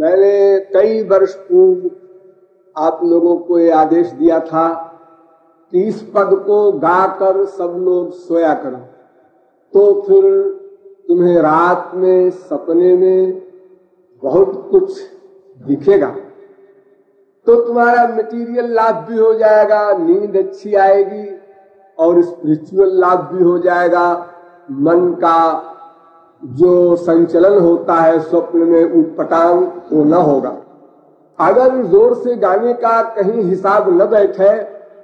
मैंने कई वर्ष पूर्व आप लोगों को ये आदेश दिया था कि इस पद को गाकर सब लोग सोया करो, तो फिर तुम्हें रात में सपने में बहुत कुछ दिखेगा, तो तुम्हारा मटेरियल लाभ भी हो जाएगा, नींद अच्छी आएगी और स्पिरिचुअल लाभ भी हो जाएगा। मन का जो संचलन होता है स्वप्न में उटपटांग वो न होगा। अगर जोर से गाने का कहीं हिसाब न बैठे,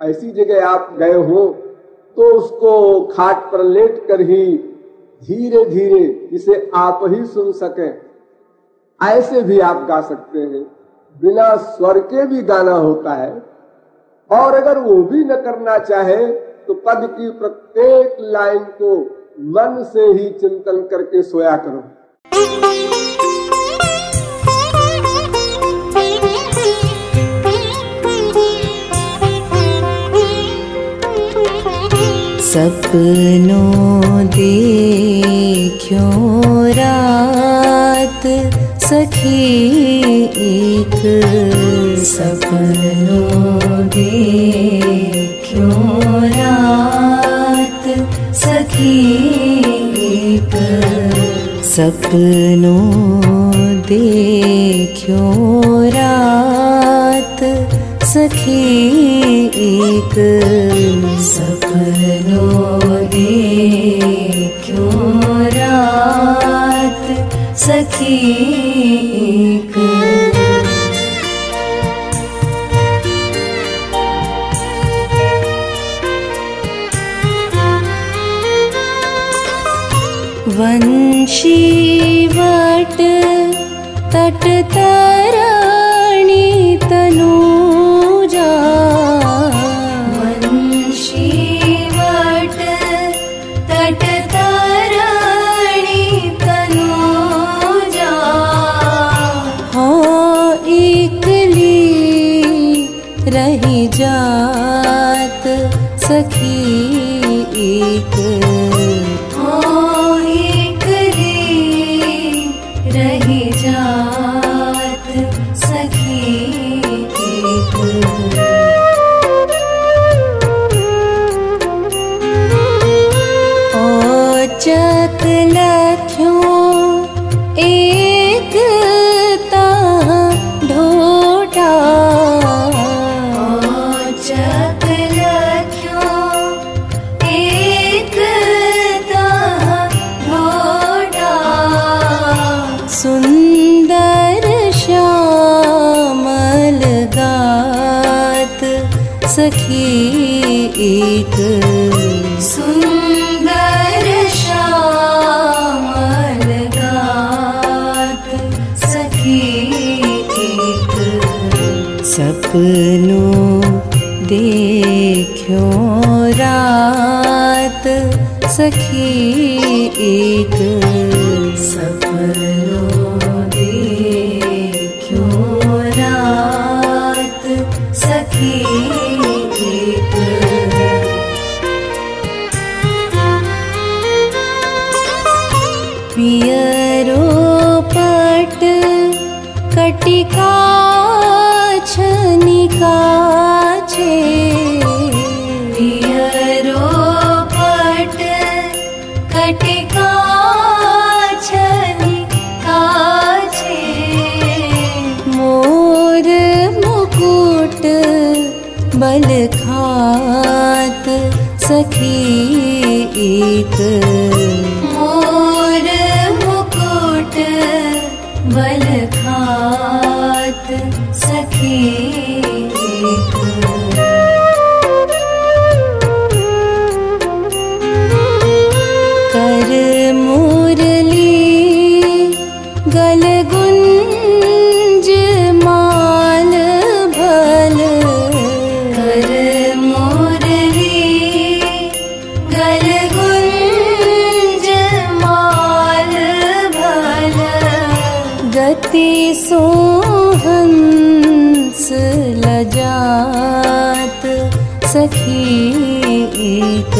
ऐसी जगह आप गए हो तो उसको खाट पर लेट कर ही धीरे धीरे जिसे आप ही सुन सकें ऐसे भी आप गा सकते हैं। बिना स्वर के भी गाना होता है, और अगर वो भी न करना चाहे तो पद की प्रत्येक लाइन को मन से ही चिंतन करके सोया करो। सपनों देखो रात सखी एक, सपनों देखो रात सखी एक, सपनों देखो रात सखी एक, सपनों देखो रात सखी एक। वंशीवट तट तराणी तनूजा, वंशीवट तट तराणी तनूजा, हो एकली रही जात सखी एक, रही जात सखी एक। औचक लख्यों एक ताह ढोटा, औचक लख्यों एक ताह ढोटा, सुंदर श्यामल गात सखी एक, सुंदर श्यामल गात सखी एक, सपनों देखो रात सखी एक, सपनों देखो रात सखी एक। पियरो पट कटिका छनिका छे, पियरो पट कटिका छनिका छे, मोर मुकुट बल खात सखी एक, मोर मुकुट बल खात सखी एक। कर मुरली गल गुंज माल भल, कर मुरली गल गुंज माल भल, गति सोहंस लजात सखी एक,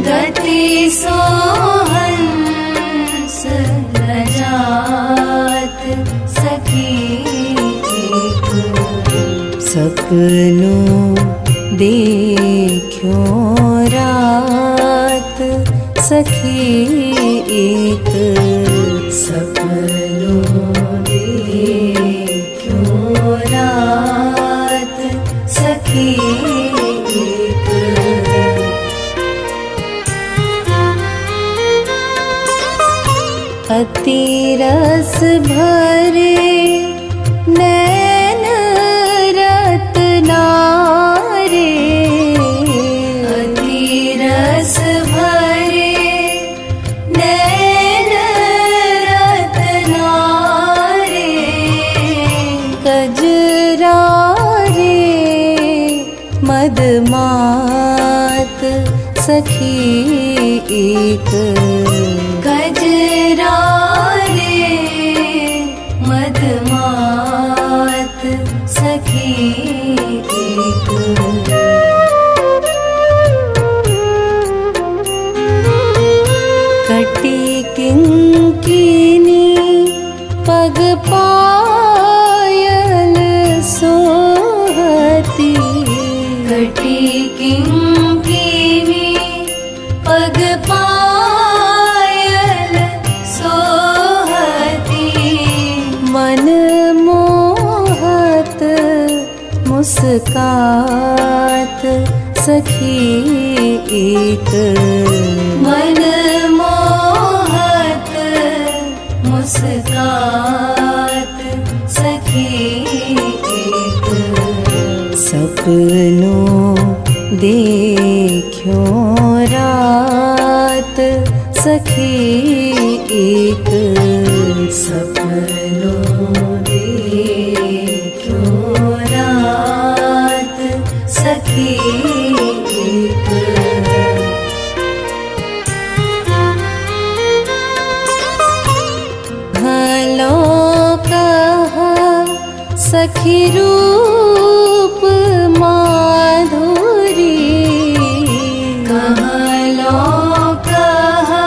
गति सोहंस लजात सखी सखी एक सपनों देखो रात सखी एक सपनों देखो रात सखी एक अति रस भरे नैन रत्नारे अति रस भरे नैन रत्नारे कजरारे मदमात सखी एक गजरारे मदमात सखी एक कटी किंकिनी पग पायल सोहती कटी किंकिनी पग पायल सोहती मन मोहत मुस्कात सखी एक मन मोहत मुस्कात सखी एक सपनों देखो रात सखी एक सपनों देखो रात सखी एक भलो कहा सखी रूप माधुरी कहलो कहा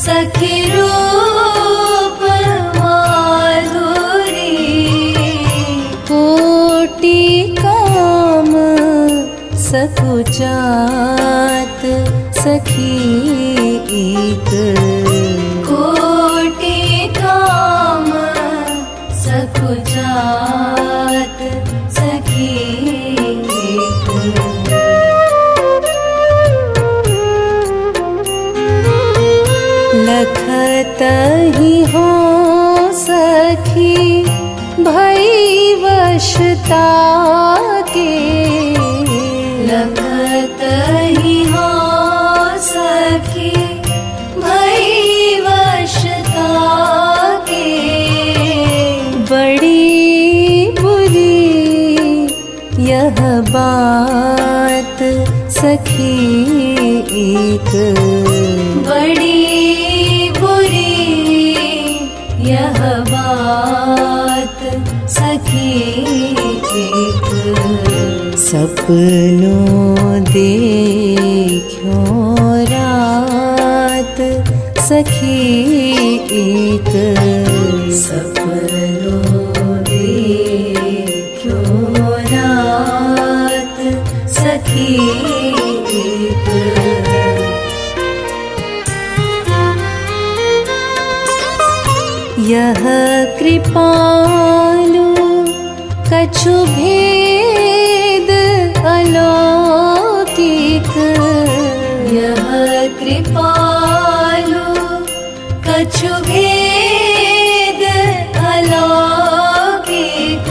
सखी रूप माधुरी कोटि काम सकुचात सखी एक कोटि काम सकुचात सखी एक लखत ही हो सखी भई वशता के लखत ही हो सखी भई वशता के बड़ी बुरी यह बात सखी एक बड़ी बुरी यह बात सखी एक सपनों देखो रात सखी एक सपनों देखो रात सखी एक यह कृपालु कछु भेद अलौकिक यह कृपालु कछु भेद अलौकिक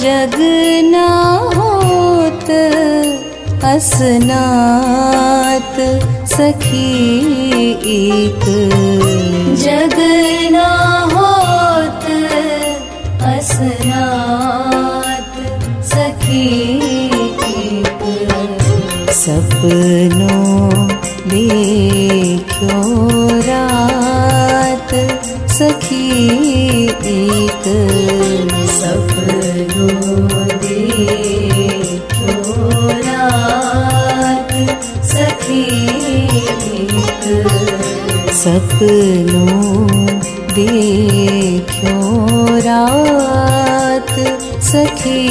जग न होत असनात सखी एक जग न होत असनात सखी एक सपनों देखो रात सखी एक सपनों देखो रात सखी एक सपनों देखो रात सखी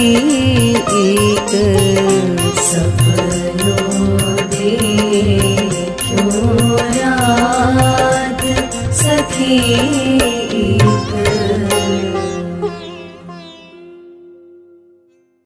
एक सपनो देखो रात सखी